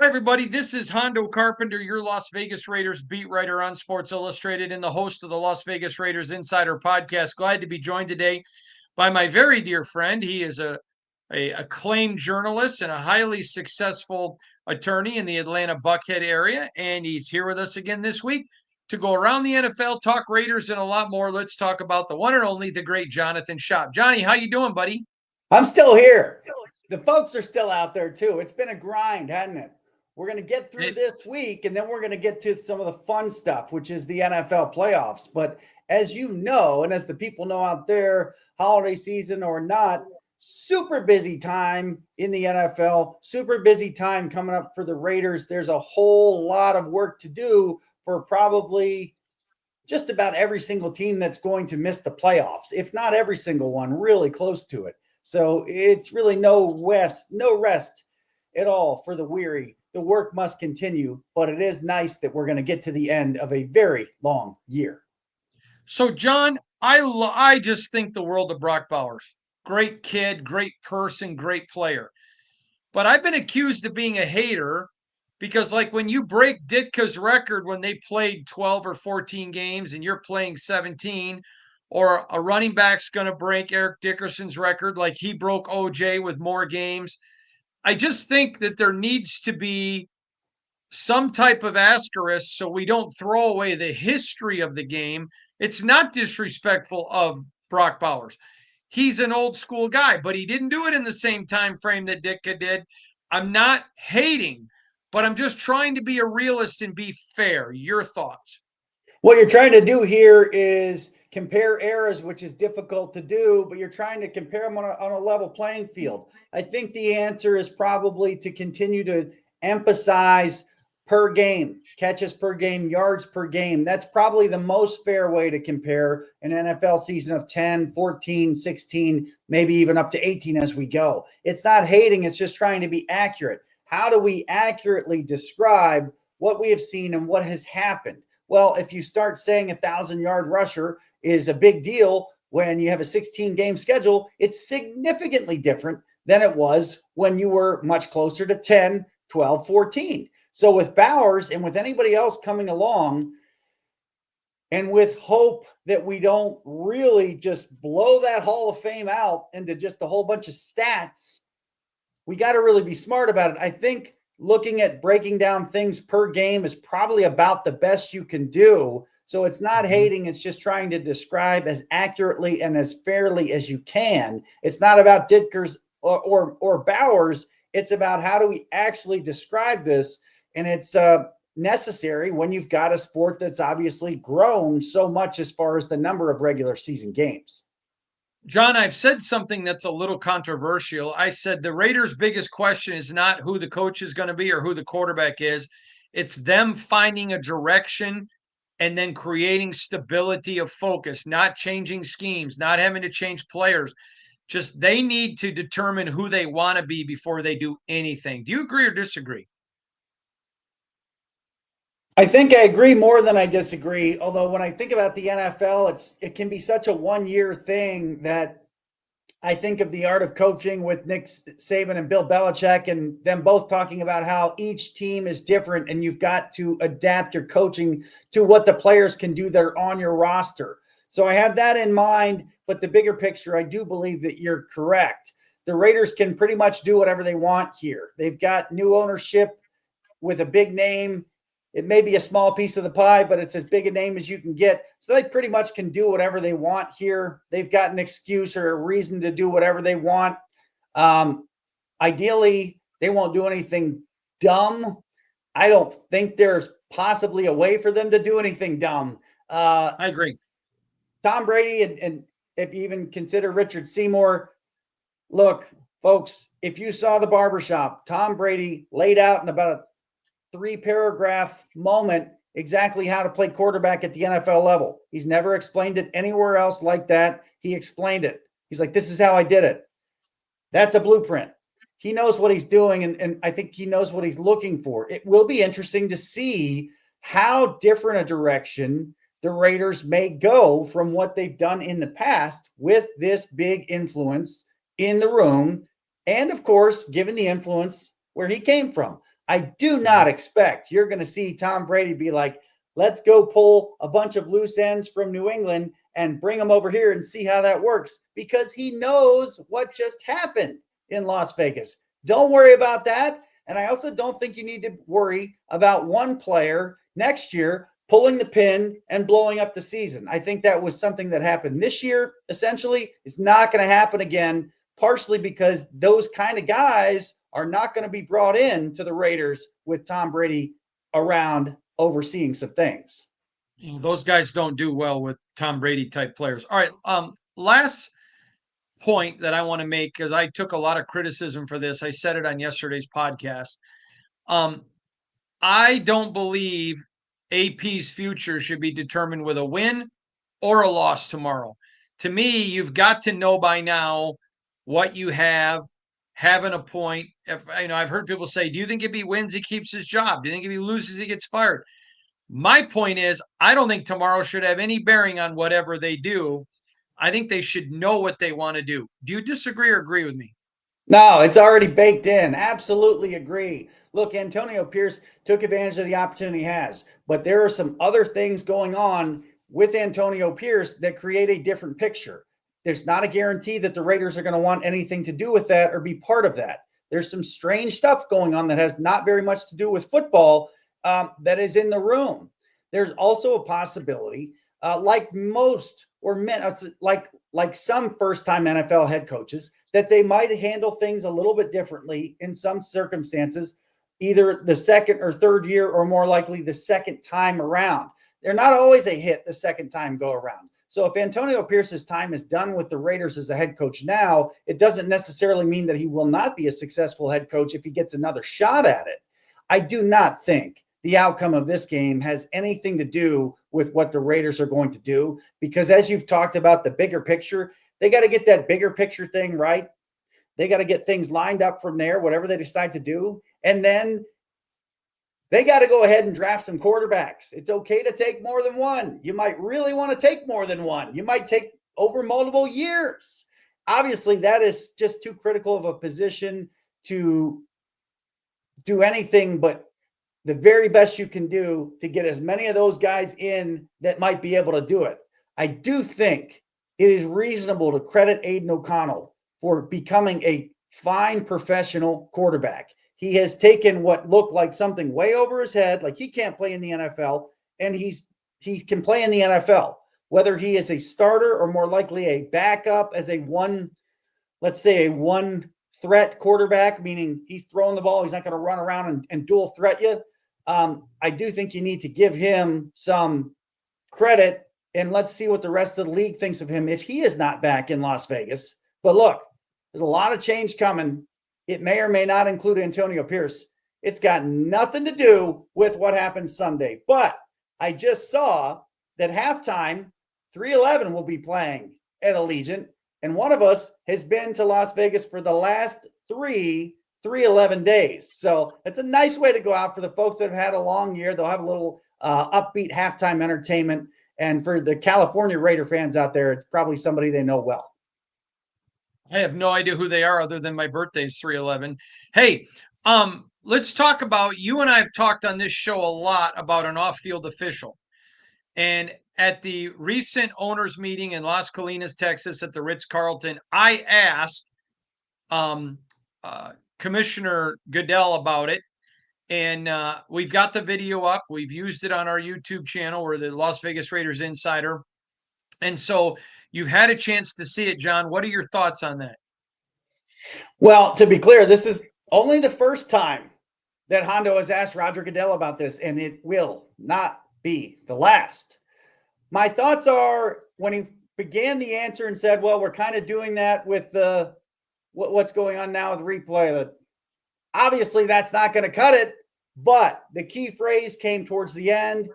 Hi, everybody. This is Hondo Carpenter, your Las Vegas Raiders beat writer on Sports Illustrated and the host of the Las Vegas Raiders Insider Podcast. Glad to be joined today by my very dear friend. He is a acclaimed journalist and a highly successful attorney in the Atlanta Buckhead area, and he's here with us again this week to go around the NFL, talk Raiders, and a lot more. Let's talk about the one and only, the great Jonathan Shop. Johnny, how you doing, buddy? I'm still here. The folks are still out there too. It's been a grind, hasn't it? We're going to get through this week and then we're going to get to some of the fun stuff, which is the NFL playoffs. But as you know, and as the people know out there, holiday season or not, super busy time in the NFL, super busy time coming up for the Raiders. There's a whole lot of work to do for probably just about every single team that's going to miss the playoffs, if not every single one, really close to it. So it's really no rest at all for the weary. The work must continue, but it is nice that we're going to get to the end of a very long year. So, John, I just think the world of Brock Bowers. Great kid, great person, great player. But I've been accused of being a hater because, like, when you break Ditka's record when they played 12 or 14 games and you're playing 17, or a running back's going to break Eric Dickerson's record, like he broke OJ with more games. I just think that there needs to be some type of asterisk so we don't throw away the history of the game. It's not disrespectful of Brock Bowers. He's an old school guy, but he didn't do it in the same time frame that Ditka did. I'm not hating, but I'm just trying to be a realist and be fair. Your thoughts? What you're trying to do here is compare eras, which is difficult to do, but you're trying to compare them on a level playing field. I think the answer is probably to continue to emphasize per game, catches per game, yards per game. That's probably the most fair way to compare an NFL season of 10, 14, 16, maybe even up to 18 as we go. It's not hating, it's just trying to be accurate. How do we accurately describe what we have seen and what has happened? Well, if you start saying 1,000-yard rusher is a big deal when you have a 16-game schedule, it's significantly different than it was when you were much closer to 10, 12, 14. So with Bowers and with anybody else coming along, and with hope that we don't really just blow that Hall of Fame out into just a whole bunch of stats, we got to really be smart about it. I think looking at breaking down things per game is probably about the best you can do. So it's not hating, it's just trying to describe as accurately and as fairly as you can. It's not about Ditkers or Bowers. It's about how do we actually describe this. And it's necessary when you've got a sport that's obviously grown so much as far as the number of regular season games. John, I've said something that's a little controversial. I said the Raiders' biggest question is not who the coach is going to be or who the quarterback is. It's them finding a direction and then creating stability of focus, not changing schemes, not having to change players. Just they need to determine who they want to be before they do anything. Do you agree or disagree? I think I agree more than I disagree. Although when I think about the NFL, it can be such a 1 year thing that I think of the art of coaching with Nick Saban and Bill Belichick, and them both talking about how each team is different and you've got to adapt your coaching to what the players can do that are on your roster. So I have that in mind, but the bigger picture, I do believe that you're correct. The Raiders can pretty much do whatever they want here. They've got new ownership with a big name. It may be a small piece of the pie, but it's as big a name as you can get. So they pretty much can do whatever they want here. They've got an excuse or a reason to do whatever they want. Ideally, they won't do anything dumb. I don't think there's possibly a way for them to do anything dumb. I agree. Tom Brady, and if you even consider Richard Seymour, look, folks, if you saw the barbershop, Tom Brady laid out in about a 3-paragraph moment exactly how to play quarterback at the NFL level. He's never explained it anywhere else like that. He explained it. He's like, this is how I did it. That's a blueprint. He knows what he's doing, and I think he knows what he's looking for. It will be interesting to see how different a direction the Raiders may go from what they've done in the past with this big influence in the room. And of course, given the influence where he came from. I do not expect you're going to see Tom Brady be like, let's go pull a bunch of loose ends from New England and bring them over here and see how that works, because he knows what just happened in Las Vegas. Don't worry about that. And I also don't think you need to worry about one player next year pulling the pin and blowing up the season. I think that was something that happened this year. Essentially, it's not going to happen again, partially because those kind of guys are not going to be brought in to the Raiders with Tom Brady around overseeing some things. Those guys don't do well with Tom Brady type players. All right. Last point that I want to make, because I took a lot of criticism for this. I said it on yesterday's podcast. Um, I don't believe AP's future should be determined with a win or a loss tomorrow. To me, you've got to know by now what you have, having a point. If I've heard people say, "Do you think if he wins, he keeps his job? Do you think if he loses, he gets fired?" My point is, I don't think tomorrow should have any bearing on whatever they do. I think they should know what they want to do. Do you disagree or agree with me? No, it's already baked in. Absolutely agree. Look, Antonio Pierce took advantage of the opportunity he has, but there are some other things going on with Antonio Pierce that create a different picture. There's not a guarantee that the Raiders are going to want anything to do with that or be part of that. There's some strange stuff going on that has not very much to do with football that is in the room. There's also a possibility, like most or men, like some first-time NFL head coaches, that they might handle things a little bit differently in some circumstances, either the second or third year, or more likely the second time around. They're not always a hit the second time go around. So if Antonio Pierce's time is done with the Raiders as a head coach now, it doesn't necessarily mean that he will not be a successful head coach if he gets another shot at it. I do not think the outcome of this game has anything to do with what the Raiders are going to do, because as you've talked about the bigger picture, they got to get that bigger picture thing right. They got to get things lined up from there, whatever they decide to do. And then they got to go ahead and draft some quarterbacks. It's okay to take more than one. You might really want to take more than one. You might take over multiple years. Obviously, that is just too critical of a position to do anything but the very best you can do to get as many of those guys in that might be able to do it. I do think it is reasonable to credit Aiden O'Connell for becoming a fine professional quarterback. He has taken what looked like something way over his head, like he can't play in the NFL, and he can play in the NFL. Whether he is a starter or more likely a backup as a one threat quarterback, meaning he's throwing the ball, he's not going to run around and dual threat you. I do think you need to give him some credit, and let's see what the rest of the league thinks of him if he is not back in Las Vegas. But look, there's a lot of change coming. It may or may not include Antonio Pierce. It's got nothing to do with what happened Sunday. But I just saw that halftime, 311 will be playing at Allegiant, and one of us has been to Las Vegas for the last 311 days. So it's a nice way to go out for the folks that have had a long year. They'll have a little upbeat halftime entertainment. And for the California Raider fans out there, it's probably somebody they know well. I have no idea who they are other than my birthday's 311. Hey, let's talk about, you and I have talked on this show a lot about an off-field official. And at the recent owners meeting in Las Colinas, Texas at the Ritz-Carlton, I asked Commissioner Goodell about it. And we've got the video up. We've used it on our YouTube channel. We're the Las Vegas Raiders Insider. And so you've had a chance to see it, John. What are your thoughts on that? Well, to be clear, this is only the first time that Hondo has asked Roger Goodell about this, and it will not be the last. My thoughts are, when he began the answer and said, well, we're kind of doing that with what's going on now with replay. Obviously, that's not going to cut it. But the key phrase came towards the end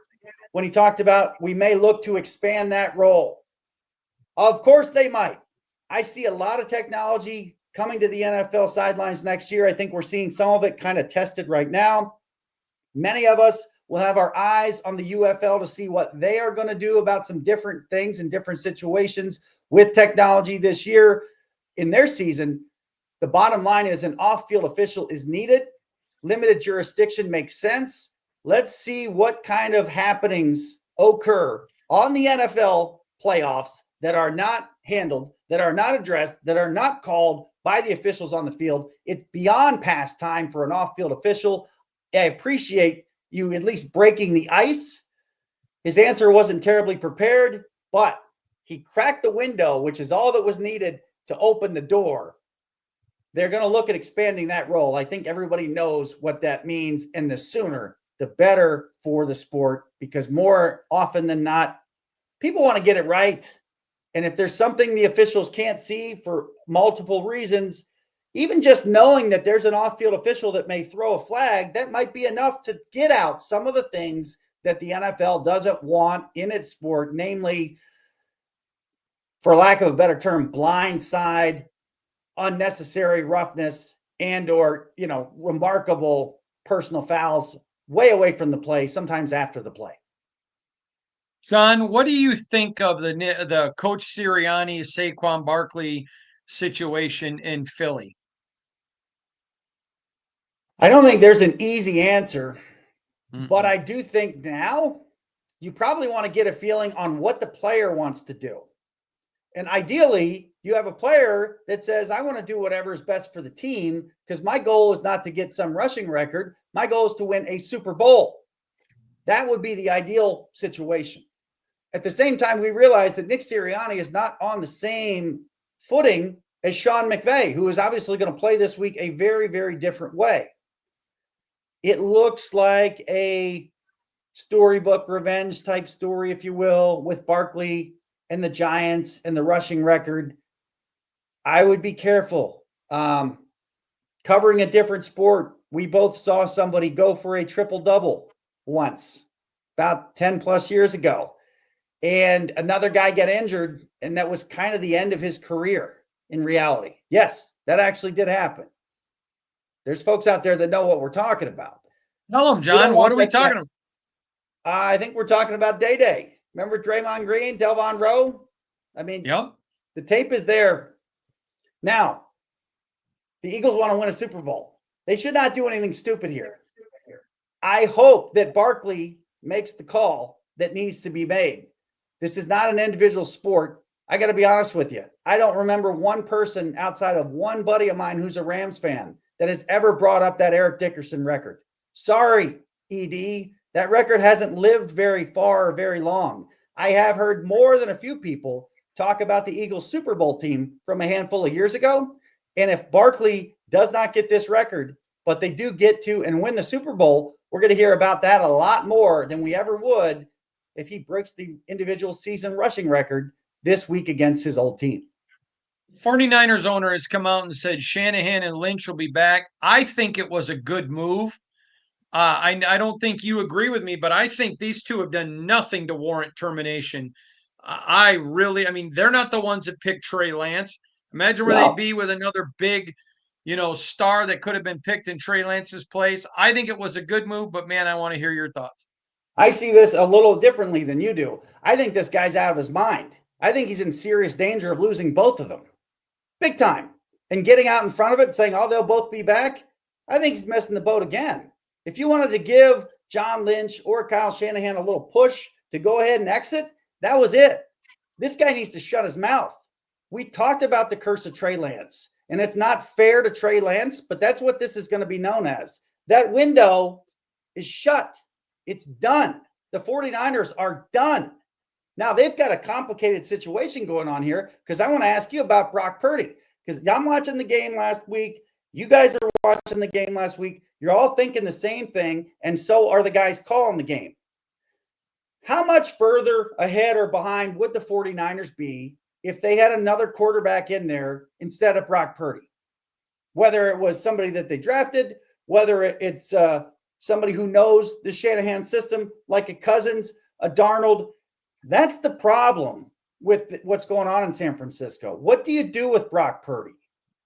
when he talked about we may look to expand that role. Of course they might. I see a lot of technology coming to the NFL sidelines next year. I think we're seeing some of it kind of tested right now. Many of us will have our eyes on the UFL to see what they are going to do about some different things in different situations with technology this year in their season. The bottom line is an off-field official is needed. limited jurisdiction makes sense. Let's see what kind of happenings occur on the NFL playoffs that are not handled, that are not addressed, that are not called by the officials on the field. It's beyond past time for an off-field official. I appreciate you at least breaking the ice. His answer wasn't terribly prepared, but he cracked the window, which is all that was needed to open the door. They're going to look at expanding that role. I think everybody knows what that means, and the sooner, the better for the sport, because more often than not, people want to get it right. And if there's something the officials can't see for multiple reasons, even just knowing that there's an off-field official that may throw a flag, that might be enough to get out some of the things that the NFL doesn't want in its sport, namely, for lack of a better term, blindside, unnecessary roughness, and or, remarkable personal fouls way away from the play, sometimes after the play. John, what do you think of the Coach Sirianni, Saquon Barkley situation in Philly? I don't think there's an easy answer, but Mm-mm. I do think now you probably want to get a feeling on what the player wants to do. And ideally, you have a player that says, I want to do whatever is best for the team because my goal is not to get some rushing record. My goal is to win a Super Bowl. That would be the ideal situation. At the same time, we realize that Nick Sirianni is not on the same footing as Sean McVay, who is obviously going to play this week a very, very different way. It looks like a storybook revenge type story, if you will, with Barkley and the Giants and the rushing record. I would be careful. Covering a different sport, we both saw somebody go for a triple-double once, about 10 plus years ago. And another guy got injured, and that was kind of the end of his career in reality. Yes, that actually did happen. There's folks out there that know what we're talking about. Tell them, John. What are we talking about? I think we're talking about Day. Remember Draymond Green, Delvon Rowe? I mean, yep. The tape is there. Now, the Eagles want to win a Super Bowl. They should not do anything stupid here. I hope that Barkley makes the call that needs to be made. This is not an individual sport. I got to be honest with you. I don't remember one person outside of one buddy of mine who's a Rams fan that has ever brought up that Eric Dickerson record. Sorry, ED. That record hasn't lived very far or very long. I have heard more than a few people talk about the Eagles Super Bowl team from a handful of years ago. And if Barkley does not get this record, but they do get to and win the Super Bowl, we're going to hear about that a lot more than we ever would if he breaks the individual season rushing record this week against his old team. 49ers owner has come out and said Shanahan and Lynch will be back. I think it was a good move. I don't think you agree with me, but I think these two have done nothing to warrant termination. They're not the ones that picked Trey Lance. Imagine where they'd be with another big, star that could have been picked in Trey Lance's place. I think it was a good move, but man, I want to hear your thoughts. I see this a little differently than you do. I think this guy's out of his mind. I think he's in serious danger of losing both of them. Big time. And getting out in front of it and saying, oh, they'll both be back. I think he's missing the boat again. If you wanted to give John Lynch or Kyle Shanahan a little push to go ahead and exit, that was it. This guy needs to shut his mouth. We talked about the curse of Trey Lance, and it's not fair to Trey Lance, but that's what this is going to be known as. That window is shut. It's done. The 49ers are done. Now, they've got a complicated situation going on here because I want to ask you about Brock Purdy because I'm watching the game last week. You guys are watching the game last week. You're all thinking the same thing, and so are the guys calling the game. How much further ahead or behind would the 49ers be if they had another quarterback in there instead of Brock Purdy? Whether it was somebody that they drafted, whether it's somebody who knows the Shanahan system, like a Cousins, a Darnold. That's the problem with what's going on in San Francisco. What do you do with Brock Purdy?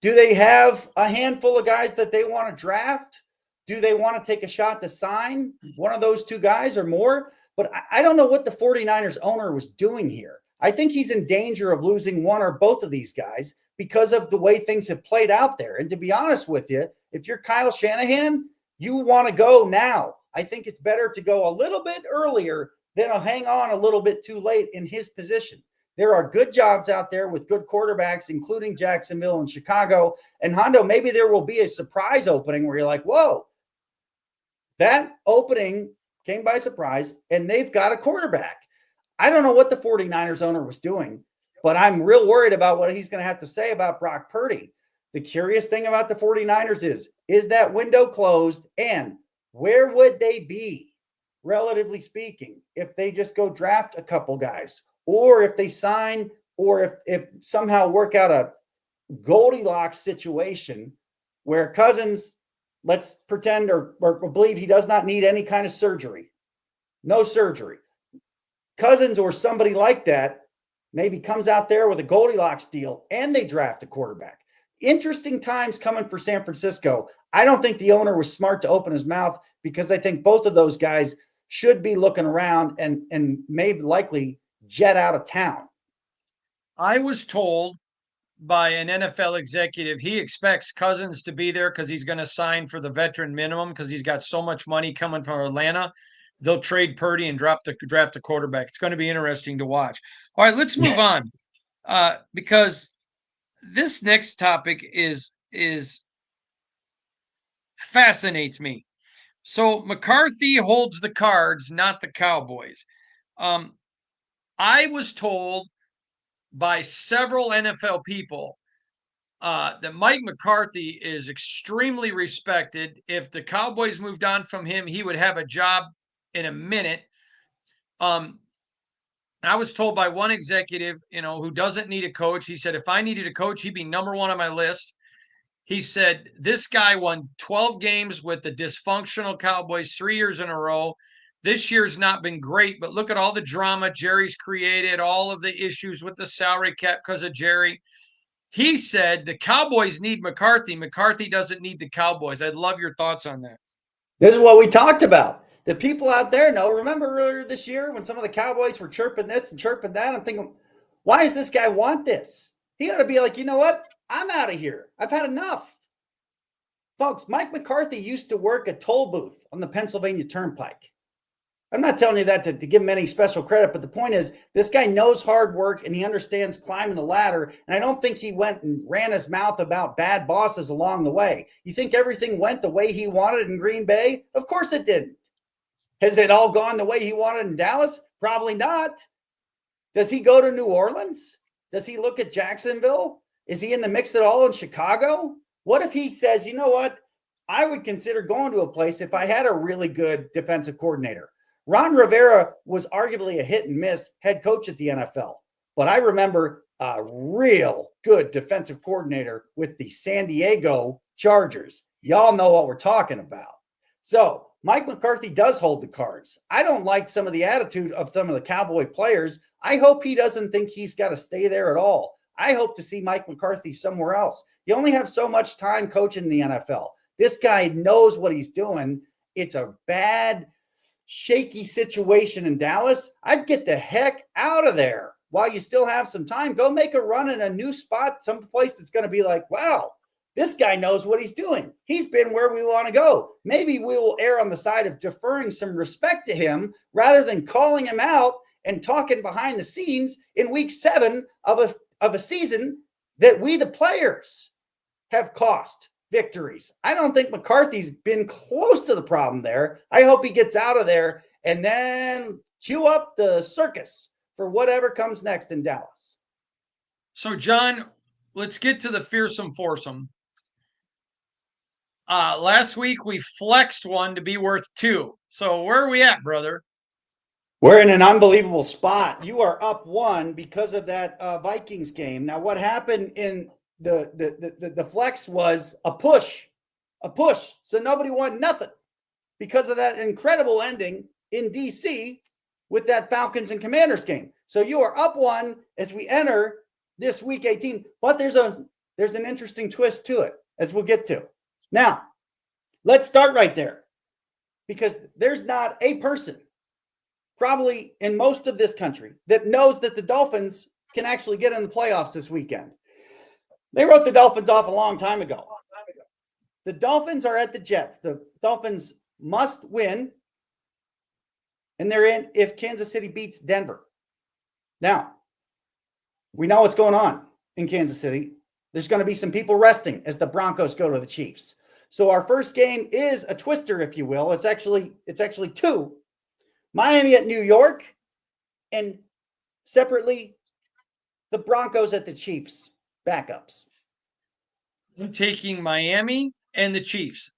Do they have a handful of guys that they want to draft? Do they want to take a shot to sign one of those two guys or more? But I don't know what the 49ers owner was doing here. I think he's in danger of losing one or both of these guys because of the way things have played out there. And to be honest with you, if you're Kyle Shanahan, you want to go now. I think it's better to go a little bit earlier than hang on a little bit too late in his position. There are good jobs out there with good quarterbacks, including Jacksonville and Chicago. And Hondo, maybe there will be a surprise opening where you're like, whoa, that opening came by surprise and they've got a quarterback. I don't know what the 49ers owner was doing, but I'm real worried about what he's going to have to say about Brock Purdy. The curious thing about the 49ers is that window closed? And where would they be, relatively speaking, if they just go draft a couple guys, or if they sign, or if somehow work out a Goldilocks situation where Cousins, let's pretend or believe he does not need any kind of surgery, no surgery. Cousins or somebody like that maybe comes out there with a Goldilocks deal and they draft a quarterback. Interesting times coming for San Francisco. I don't think the owner was smart to open his mouth, because I think both of those guys should be looking around and maybe likely jet out of town. I was told by an NFL executive he expects Cousins to be there because he's going to sign for the veteran minimum because he's got so much money coming from Atlanta. They'll trade Purdy and draft a quarterback. It's going to be interesting to watch. All right, let's move on because this next topic is fascinates me. So McCarthy holds the cards, not the Cowboys. I was told by several NFL people that Mike McCarthy is extremely respected. If the Cowboys moved on from him, he would have a job in a minute. I was told by one executive, who doesn't need a coach. He said, if I needed a coach, he'd be number one on my list. He said, this guy won 12 games with the dysfunctional Cowboys 3 years in a row. This year's not been great, but look at all the drama Jerry's created, all of the issues with the salary cap because of Jerry. He said the Cowboys need McCarthy. McCarthy doesn't need the Cowboys. I'd love your thoughts on that. This is what we talked about. The people out there know. Remember earlier this year when some of the Cowboys were chirping this and chirping that? I'm thinking, why does this guy want this? He ought to be like, you know what? I'm out of here. I've had enough. Folks, Mike McCarthy used to work a toll booth on the Pennsylvania Turnpike. I'm not telling you that to give him any special credit, but the point is this guy knows hard work and he understands climbing the ladder. And I don't think he went and ran his mouth about bad bosses along the way. You think everything went the way he wanted in Green Bay? Of course it didn't. Has it all gone the way he wanted in Dallas? Probably not. Does he go to New Orleans? Does he look at Jacksonville? Is he in the mix at all in Chicago? What if he says, you know what? I would consider going to a place if I had a really good defensive coordinator. Ron Rivera was arguably a hit and miss head coach at the NFL, but I remember a real good defensive coordinator with the San Diego Chargers. Y'all know what we're talking about. So Mike McCarthy does hold the cards. I don't like some of the attitude of some of the Cowboy players. I hope he doesn't think he's got to stay there at all. I hope to see Mike McCarthy somewhere else. You only have so much time coaching the NFL. This guy knows what he's doing. It's a bad, shaky situation in Dallas. I'd get the heck out of there while you still have some time. Go make a run in a new spot, some place that's going to be like, wow, this guy knows what he's doing. He's been where we want to go. Maybe we will err on the side of deferring some respect to him rather than calling him out and talking behind the scenes in week 7 of a season that we, the players, have cost victories. I don't think McCarthy's been close to the problem there. I hope he gets out of there and then cue up the circus for whatever comes next in Dallas. So, John, let's get to the fearsome foursome. Last week we flexed one to be worth 2. So where are we at, brother? We're in an unbelievable spot. You are up 1 because of that Vikings game. Now, what happened in the flex was a push. So nobody won nothing because of that incredible ending in DC with that Falcons and Commanders game. So you are up 1 as we enter this week 18, but there's an interesting twist to it as we'll get to. Now, let's start right there because there's not a person probably in most of this country that knows that the Dolphins can actually get in the playoffs this weekend. They wrote the Dolphins off a long time ago. The Dolphins are at the Jets. The Dolphins must win, and they're in if Kansas City beats Denver. Now, we know what's going on in Kansas City. There's going to be some people resting as the Broncos go to the Chiefs. So our first game is a twister, if you will. It's actually two. Miami at New York, and separately, the Broncos at the Chiefs. Backups. I'm taking Miami and the Chiefs.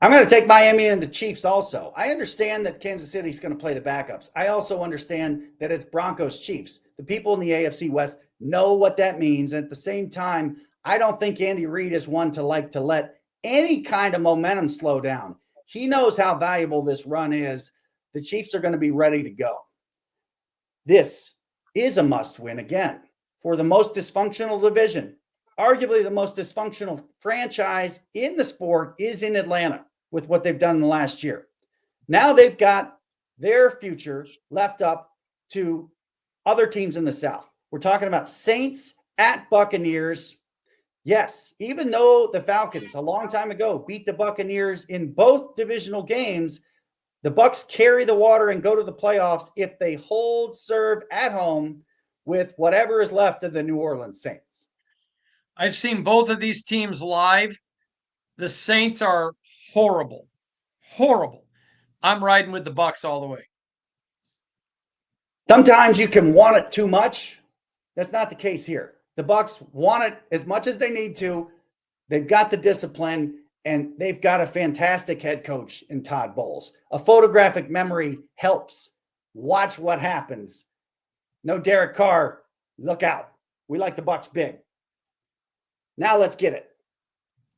I'm going to take Miami and the Chiefs also. I understand that Kansas City is going to play the backups. I also understand that it's Broncos Chiefs. The people in the AFC West know what that means. At the same time, I don't think Andy Reid is one to like to let any kind of momentum slow down. He knows how valuable this run is. The Chiefs are going to be ready to go. This is a must win again for the most dysfunctional division. Arguably the most dysfunctional franchise in the sport is in Atlanta with what they've done in the last year. Now they've got their future left up to other teams in the South. We're talking about Saints at Buccaneers. Yes, even though the Falcons a long time ago beat the Buccaneers in both divisional games, the Bucs carry the water and go to the playoffs if they hold serve at home with whatever is left of the New Orleans Saints. I've seen both of these teams live. The Saints are horrible. Horrible. I'm riding with the Bucs all the way. Sometimes you can want it too much. That's not the case here. The Bucs want it as much as they need to. They've got the discipline, and they've got a fantastic head coach in Todd Bowles. A photographic memory helps. Watch what happens. No Derek Carr. Look out. We like the Bucs big. Now let's get it.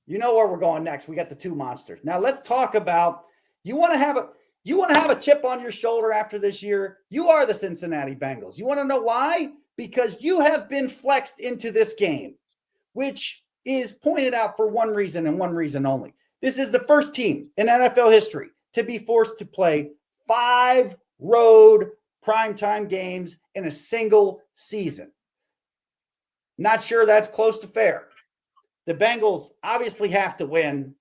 You know where we're going next. We got the two monsters. Now let's talk about you want to have a chip on your shoulder after this year. You are the Cincinnati Bengals. You want to know why? Because you have been flexed into this game, which is pointed out for one reason and one reason only. This is the first team in NFL history to be forced to play 5 road primetime games in a single season. Not sure that's close to fair. The Bengals obviously have to win.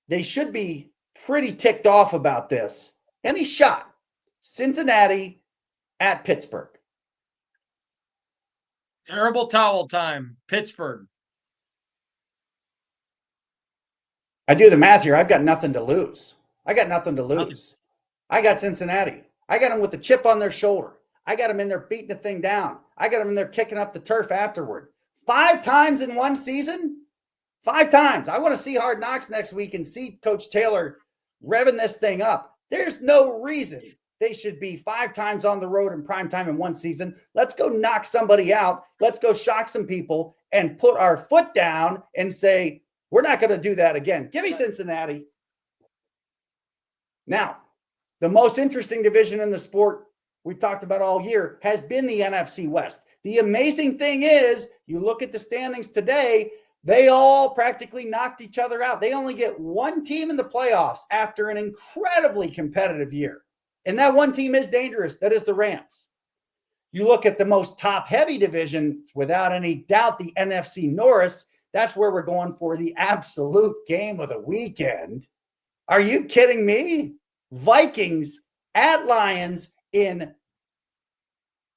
They should be pretty ticked off about this. Any shot. Cincinnati at Pittsburgh. Terrible towel time. Pittsburgh. I do the math here. I've got nothing to lose. I got Cincinnati. I got them with the chip on their shoulder. I got them in there beating the thing down. I got them in there kicking up the turf afterward. 5 times in one season? 5 times. I want to see Hard Knocks next week and see Coach Taylor revving this thing up. There's no reason they should be 5 times on the road in prime time in one season. Let's go knock somebody out. Let's go shock some people and put our foot down and say, we're not going to do that again. Give me Cincinnati. Now, the most interesting division in the sport we've talked about all year has been the NFC West. The amazing thing is, you look at the standings today, they all practically knocked each other out. They only get one team in the playoffs after an incredibly competitive year. And that one team is dangerous. That is the Rams. You look at the most top-heavy division, without any doubt, the NFC North. That's where we're going for the absolute game of the weekend. Are you kidding me? Vikings at Lions in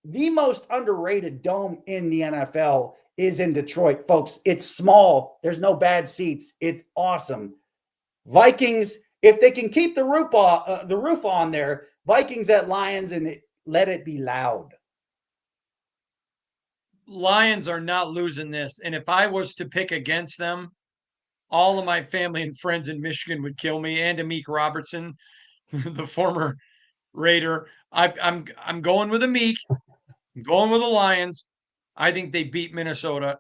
the most underrated dome in the NFL is in Detroit, folks. It's small. There's no bad seats. It's awesome. Vikings, if they can keep the roof on there, Vikings at Lions, and let it be loud. Lions are not losing this. And if I was to pick against them, all of my family and friends in Michigan would kill me. And Amik Robertson, the former Raider. I'm going with Amik. I'm going with the Lions. I think they beat Minnesota.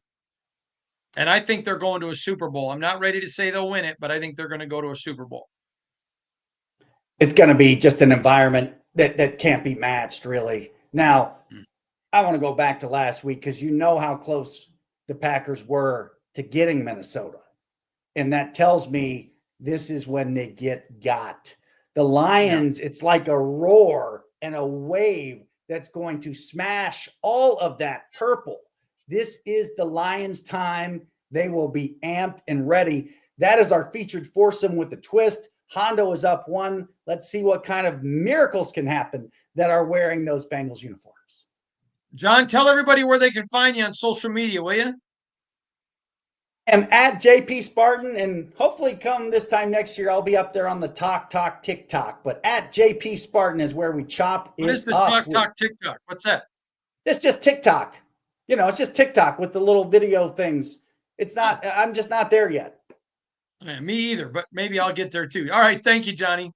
And I think they're going to a Super Bowl. I'm not ready to say they'll win it, but I think they're going to go to a Super Bowl. It's going to be just an environment that can't be matched, really. Now, I want to go back to last week because you know how close the Packers were to getting Minnesota. And that tells me this is when they got. The Lions, It's like a roar and a wave that's going to smash all of that purple. This is the Lions' time. They will be amped and ready. That is our featured foursome with the twist. Hondo is up 1. Let's see what kind of miracles can happen that are wearing those Bengals uniforms. John, tell everybody where they can find you on social media, will you? I'm at JP Spartan, and hopefully come this time next year, I'll be up there on the Talk TikTok. But at JP Spartan is where we chop it up. What is the Talk TikTok? What's that? It's just TikTok. It's just TikTok with the little video things. It's not, I'm just not there yet. Me either, but maybe I'll get there too. All right. Thank you, Johnny.